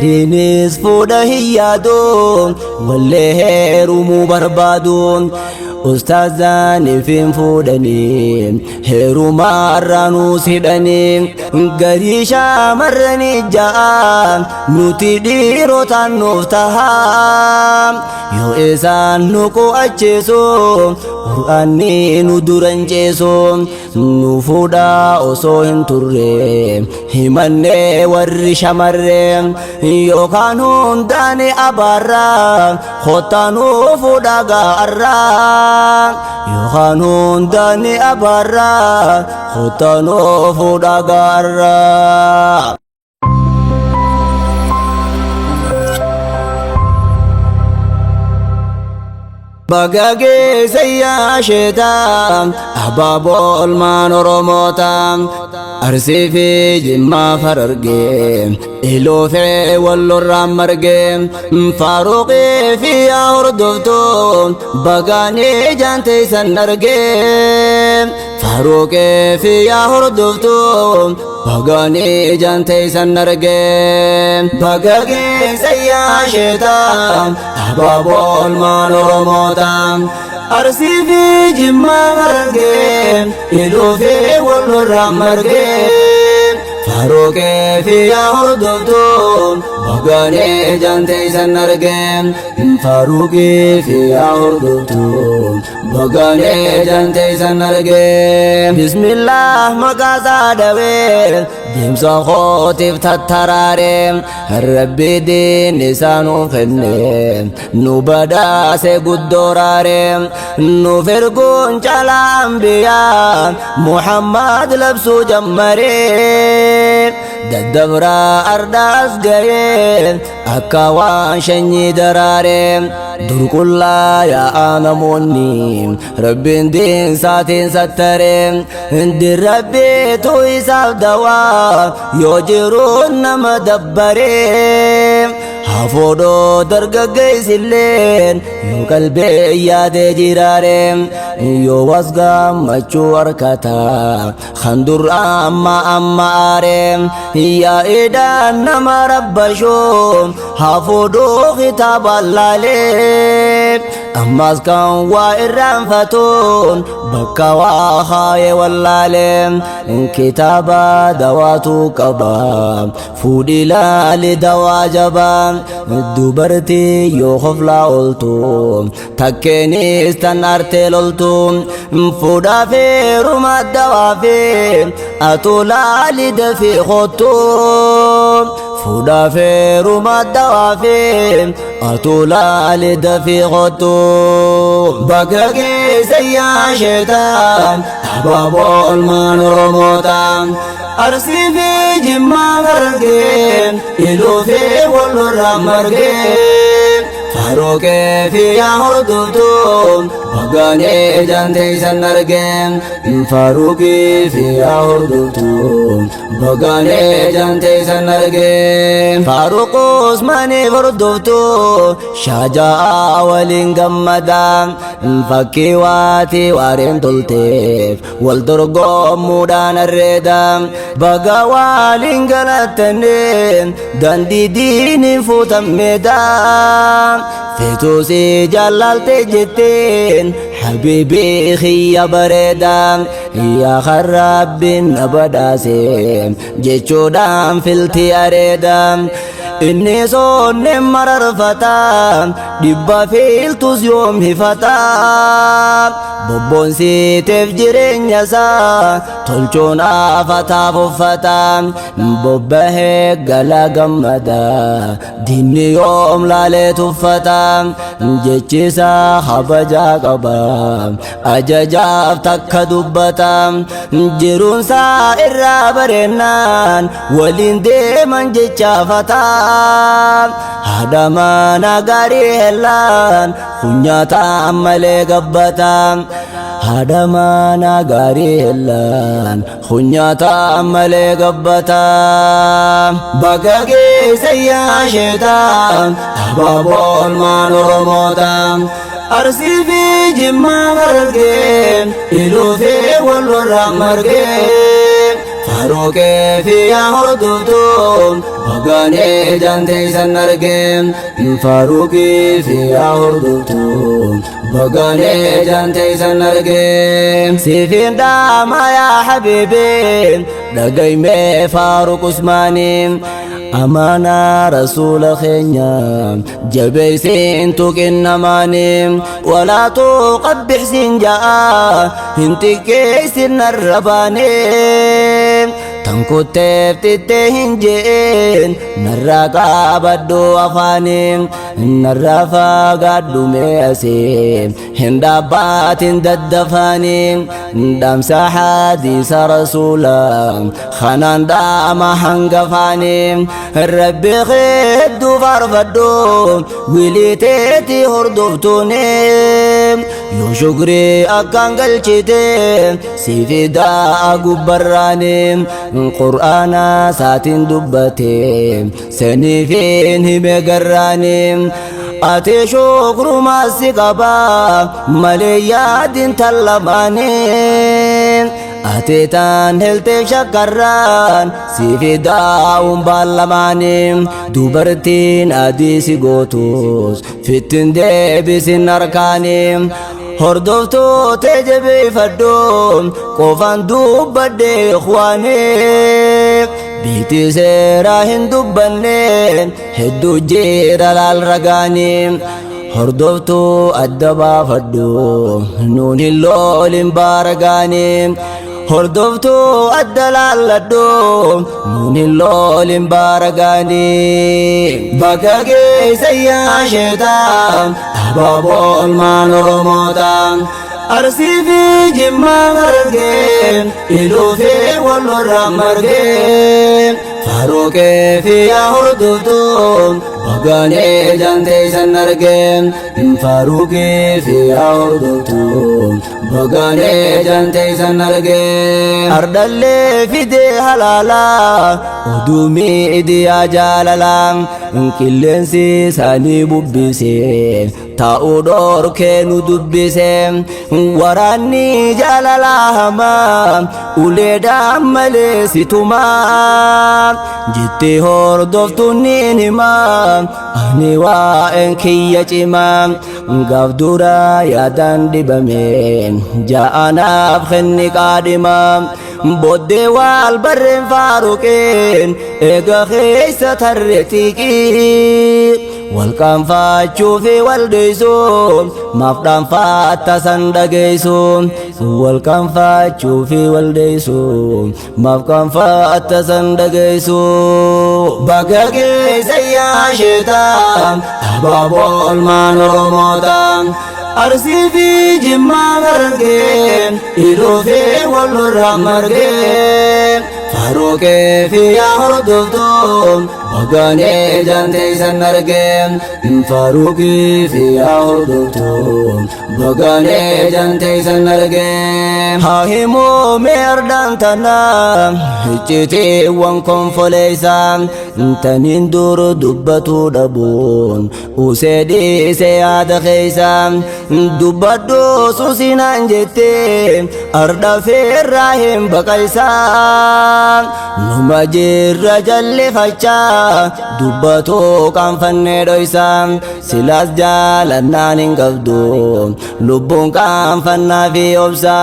gariinis fuudha hin yaadu wallee heerumuu barbaadu ustaazaniif hin fuudhanii heerumaarraanuus hidhanii garii shaamarranii ja'a nuti dhiirotaan nuuf tahaa yoo isaan nu qo'achiisu qur'aanni nu duran ceesu nu fuudhaa osoo hin turre himannee warri shamarree yookaan hundaan abaarraa kottaa nu fuudhaa gaarraa yookaan hundaan abaarraa kottaa nu fuudhaa gaarraa. Bagage sayya sheetaan abaabol maan oromootaan arsii fi jimmaa farargee iloofee wallorraan margee faaruqii fi yaa hordoftuu bagaanii jaanteessan argee faaruqii fi yaa hordoftuu bagaanii jaanteessan argee bagage sayya sheetaan abaabol maan oromootaan arsii fi jimmaa margee iloofee wallorraan margee faaruqii fi yaa hordoftuu bagaanii jaanteessan argee faaruqii fi yaa hordoftuu bagaanii jaanteessan argee bismillah maqaasaa dhawee deemsa kootiif tattaraaree rabbi diin isaa nuuf kenne nu badhaase guddooraaree nuuf erguun caalaa anbiyaa muhammad labsuu jammaree daddabraa ardaas ga'ee akka waan shanyii daraaree durqullaa yaa namoonni rabbiin diin saatiin sattaree din rabbiitu isaaf dawaa yoo jiruun nama dabbaree hafoodhoo dargaggeessilleen yoo qalbee yaadee jiraaree yoo was gammachuu harkataa kan dur amma aaree yaa idaan nama rabbashoo hafoodhoo kitaabaan laalee ammas kan waa irraanfatuun bakka waa haayee wallaalee kitaaba dawaatu qaba fuudhi laali dawaa jabaa dubartii yoo hoflaa ooltu takkeenis tan artee loltu fuudhaa feeruma dawaa fi atu laali dafii kottu fuudhaa feeruma dawaa fi atu laali dafii kottu bagage sayya sheetaan abaabol maan oromootaan arsii fi jimmaa margee iloofee wallorraan margee faaruqii fi yaa hordoftuu bagaanii jaanteessan argee faaruqii fi yaa hordoftuu bagaanii jaanteessan argee faaruq usmaaniif hordoftuu shaajaa waliin gammadaa fakkii waatii waareen tolteef wal dorgommuudhaan arreedaa baga waliin galattanii dandii diiniin fuutammeedaa feetuusi jaallalte jetteen habiibii khiyya bareedaa yaa kan rabbiin na badhaase jechuudhaan filtii areedaa inni soonneen mararfataa dhibba fiiltus yoom hifataa bobboonsiiteef jireenya isaa tolchuun afataaf uffataa bobbahee gala gammadaa diinni yoom laalee tuffataa jechisaa habajaa qabaa ajajaaf takka dubbataa jiruunsaa irraa bareennaan waliin deeman jechaafataa haadha mana gaarii hellaan kunyaataan malee gabbataa haadha mana gaarii hellaan kunyaataan malee gabbataa bagage sayya sheetaan abaabol maan oromootaan arsii fi jimmaa margee iloofee wallorraan margee faaruqii fi yaa hordoftuu Bagane jante sanarge Faruqi fi ahurdutu Bagane jante sanarge Sifin dama ya habibi Dagai me Faruq Usmani أمانا رسول خينا جبيسين توكن نماني ولا تقبح سنجاء هنتك كيسن الرباني تنكتب تتهنجين نراقا بدو أفاني نرافا قدو ميسي هندابات ددفاني دامسا حديث رسولا خنان داما هنقفاني ربي خدو فارفدو وليتيتي هردفتوني يو شكري أكان قلشتي سيفي دا أقبراني قرآن ساتين دبتي سنفين همقراني أتي شكر ما سيقبا مليات تلماني أتيتان هلتك شكران سيفي داون باللماني دوبرتين أديسي قوتوس فتن ديبس النركاني هردوفتو تجبي فدوم قوفان دوبدي إخواني بيتي سيرا هندوبنين هدو جيرا لالرقاني هردوفتو أدبا فدو نون اللول مبارقاني هردوفتو أدلال لدو نون اللول مبارقاني بكاكي سيا شيطان أبابو المان رموتان أرسي في جمع مرقين إلو في والنور مرقين فاروقي في هردوفتو Bagane jante sanarge Faruqi fi ahurdutu Bagane jante sanarge Ardalle fide halala Udumi idiya jalala Killensi sani bubbise Ta'udor kenu dubbise Warani jalala hama Uleda male situma Jitti hordoftu ninima Ani waan kiyya cimaa Gaaf dura yaadaan dibameen Ja'anaaf kenni qaadima Booddee waal barreen faaruqeen Eega keessa tarreetiqii Walqaanfachuu fi waldeessuun maaf dhaanfatta san dhageessuun Walqaanfachuu fi waldeessuun maaf dhaanfatta san dhageessuun Bakka keessa yaa sheetaan abaaboo ilmaan Oromootaan Arsii fi Jimmaa margeen Iluu fi walirraa margeen Faruqii fi yaa hordoftuun Bagane jante sanarge Faruqi fi ahurdutu Bagane jante sanarge Hahimu merdan tanam Hichiti wan konfoleisa Tanin dur dubbatu dabun Usedi seyada keisa Dubbadu susinan jette Arda firrahim bakaisa Numa jirra jalli facha Dubbato kan fanne doisa Silas jalannaan hin qabdu Lubbuun kan fannaa fi obsa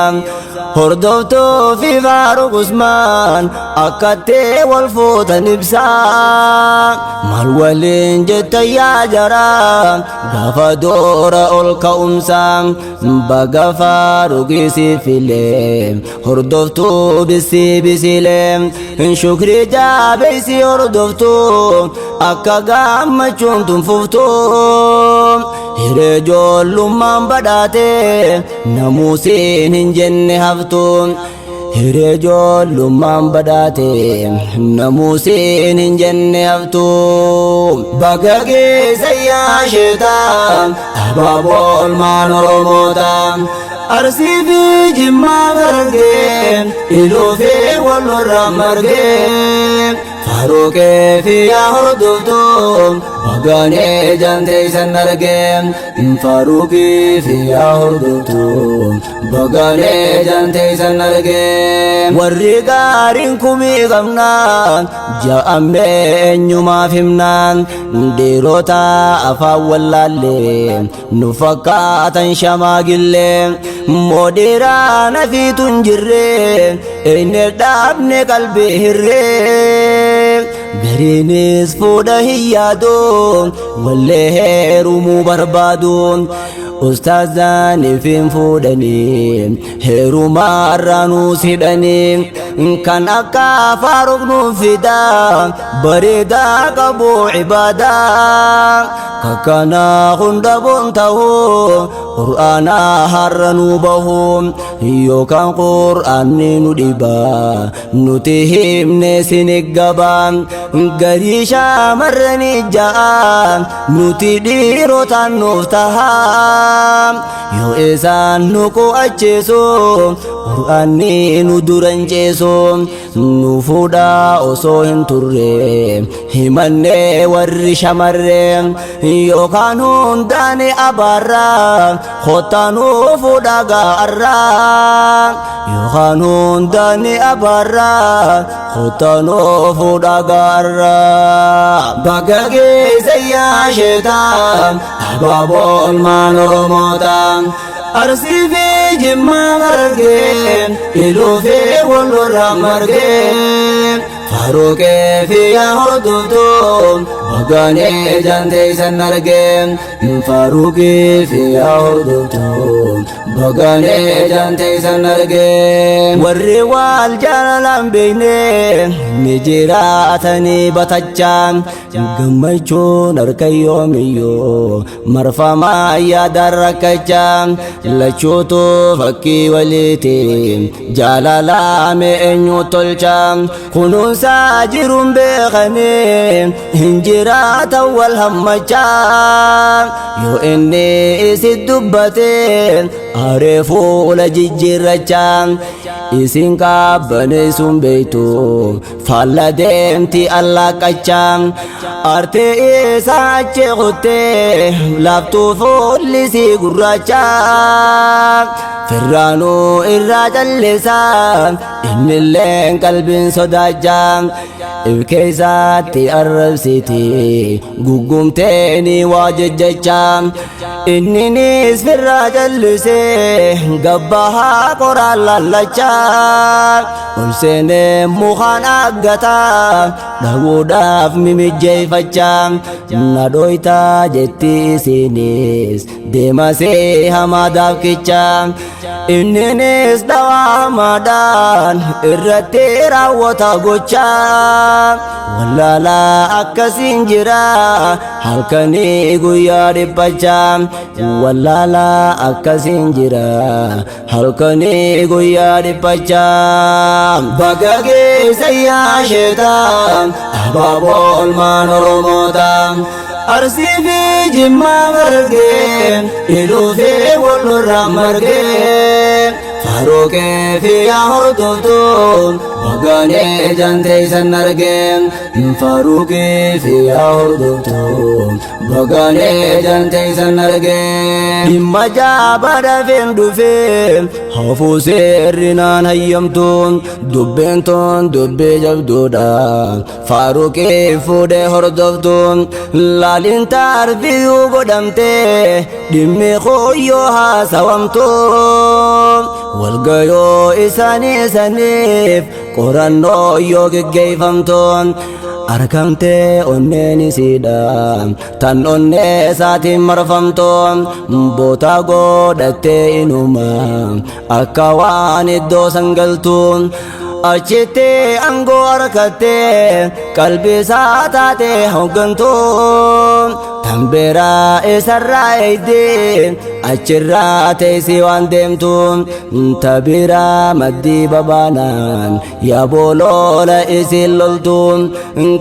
Hordoftuu fi Faaruq Usmaan Akkattee wal fuutan ibsa Maal waliin jetta yaa jara Gaafa doora ol ka'umsa Baga Faaruqii si filee Hordoftuu bisi bisilee Shukri jaabeeysi hordoftuu Akka gammachuun tunfuftuu Hiree ijoollummaan badhaate Namuusiin hin jenne haftuu Hiree ijoollummaan badhaate Namuusiin hin jenne haftuu Bakka keessa yaa sheetaan abaaboo ilmaan Oromootaan Arsii fi Jimmaa margeen Iluu fi walirraa margeen faruqee fi yaa hordoftoon baganee janteessan argeen faruqii fi yaa hordoftoon baganee janteessan argeen warri gaariin kumii qabnaan ja'amnee eenyumaaf himnaan dhiirota afaan wallaallee nu fakkaatan shamaagillee moodiraa nafiitun jirree inni dhaabne qalbii hirree gariinis fuudha hin yaadu wallee heerumuu barbaadu ustaazaan ifin fuudhanii heerumaarraa nuus hidhanii kan akka Faaruq nuuf fida bareedaa qabu ibaadaa kakkana hunda boontahu qur'aana har'a nu bahu yookaan qur'aanni nu dhiba nuti himne siniggaba garii shaamarranii ja'a nuti dhiirotaan nuuf taha yoo isaan nu qo'acheesu qur'aanni nu duran ceesu nu fuudha osoo hin turre himanne warri shamarree yookaan hundaani abaarraa kottanuu fuudha gaarraa yookaan hundaani abaarraa kottanuu fuudha gaarraa bakka keessa yaa sheetaan abaaboon maan oromootaan arsii fi jimmaa margeen iluu fi wallorraa margeen faruqee fi yaa hordoftoon baganee janteessan argeen faruqii fi yaa hordoftoon baganee janteessan argeen warri wal jaalalaan beekne ni jiraatanii batachaan gammachuun harka yoomiyyuu marfamaa yaadaan rakkachaan lachuutu fakkii waliiti jaalalaame eenyu tolchaan kunuunsaa jiruun beekanii hin jiraatan wal hammachaan yoo inni isin dubbateen aaree fuula jijjiirrachaan isin qaabbaneessuun beektu faalla deemti allaaqachaan aartee isaa achi qottee laaftuu fuullisii gurraachaan firraanuu irraa callisaa innilleen qalbiin sodaachaan ibkeessaatti arrabsiti guggumteeni waa jejjechaan inninis firraa callisee gabbahaa qoraan lallachaan ol seenee mukaan aggataa dhabuudhaaf mimijjeeffachaan na dhoytaa jetti isinis deemasee hamaadhaaf kichaan inninis dhawaa hamaadhaan irratti raawwata gochaa wallaalaa akkasiin jira halkanii guyyaa dhiphachaa wallaalaa akkasiin jira halkanii guyyaa dhiphachaa bakka keessa yaa sheetaan abaaboon maan oromootaan arsii fi jimmaa margeen iluu fi wallorraa margeen faruqee fi yaa hordoftoon baganee janteessan argeen faruqee fi yaa hordoftoon baganee janteessan argeen dhimma jaabaa dafeen dhufee hafuu seerrinaan hayyamtuun dubbeen toon dubbee jabduudha faruqee fuudhee hordoftuun laaliin taarbiyyuu godhamtee dhimmi kooyyoo haasawamtuun walgayoo isaaniif qorannoo yoo geggeeffamtoon argamtee onneen isiidha tan onnee isaatiin marfamtoon bootaa godhattee inuma akka waan iddoo sangaltuun achitti angoo harkattee qalbii isaa taatee hooggantuun tambeeraa isarraa eeydee achirraa teessii waan deemtuun tabiraa maddii babaanaan yaabooloola isiin loltuun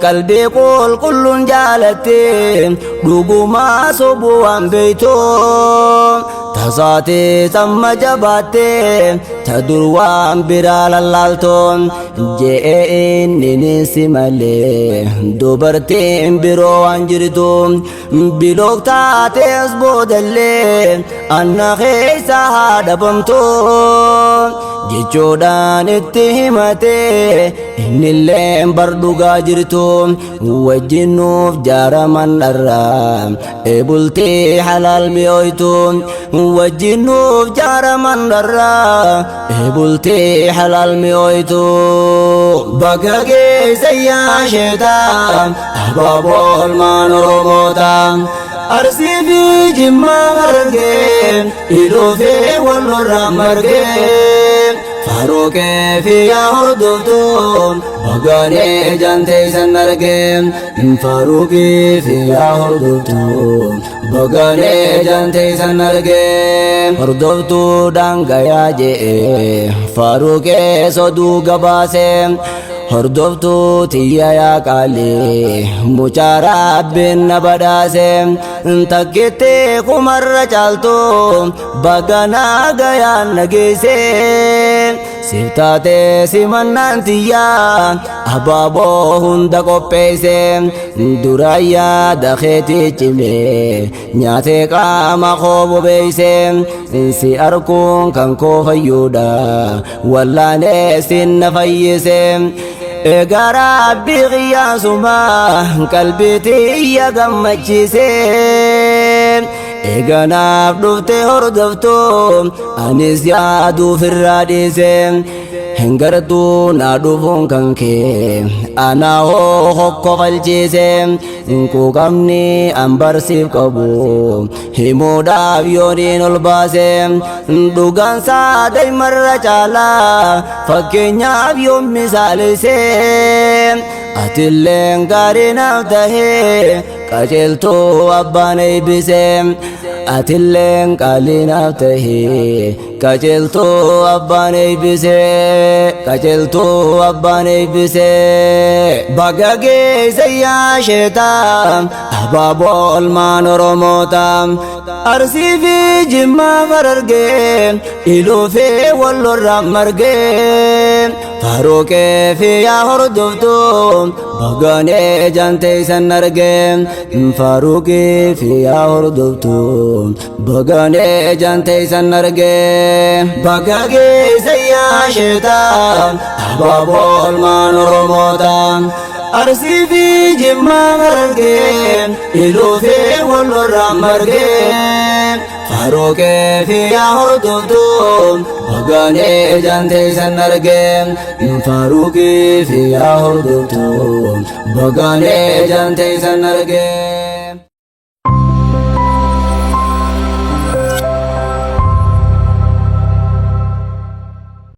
qalbii qulqulluun jaalattee dhugumaa sobuu waan beeytuun tasaatee samma jabaattee ta dur waan biraa lallaaltuun je'ee inni si malee dubartiin biroo waan jirtu bilook taatees boodallee anna keessa haa dhabamtu jechuudhaan itti himatee innillee bardhugaa jirtu wajjin nuuf jaaraman dharraa eebultii halaal mi'ooytu wajjin nuuf jaaraman dharraa eebultii halaal mi'ooytu baga geessa yaa sheetaan abaabool maan oromoota arsii fi jimmaa margee iluufee wallorraa margee faarooqee fi yaa hordoftuun bagaanee jantee san argee faarooqee fi yaa hordoftuun bagaanee jantee san argee hordoftuu daangayaa je'ee faarooqee soduu gabaasee hordoftuu tiyya yaa qaalee mucaa rabbiin na badhaase takkittee kumarra caaltu baganaa gayaan nageesse siif taatee simannaan tiyyaa abaaboo hunda qopheesse durayyaa dakeetii cimee nyaatee qaama koo bobeeyse si arkuun kan koo fayyuudha wallaanee sin na fayyise egaa rabbi qiyyaasuma qalbii tiyya gammachiise egaa naaf dhufte hordoftu anis yaaduuf irraa dhiise hin gartuu naa dhufuun kan kee anaa hoo hokkofalchiise quuqamni an barsiif qabu himuudhaaf yooniin ol baase dhugaansaa daa'imarra caalaa fakkeenyaaf yoom misaalise atilleen gaarii naaf tahee qajeeltuu abbaan eebbise atilleen qaalii naaf tahee qajeeltuu abbaan eebbise qajeeltuu abbaan eebbise baga geessa yaa sheetaan abaabool maan oromoota arsii fi jimmaa margee iluufee wallorraa margee faarooqee fi yaa hordoftuun bagaanee jantee san argee faarooqee fi yaa hordoftuun bagaanee jantee san argee baga geessa yaa sheetaan abaabool maan oromoota arsii fi jimmaa margee iluufee wallorraa margee faarooqee fi yaa hordoftuun bagaanee jantee san argee faarooqee fi yaa hordoftuun bagaanee jantee san argee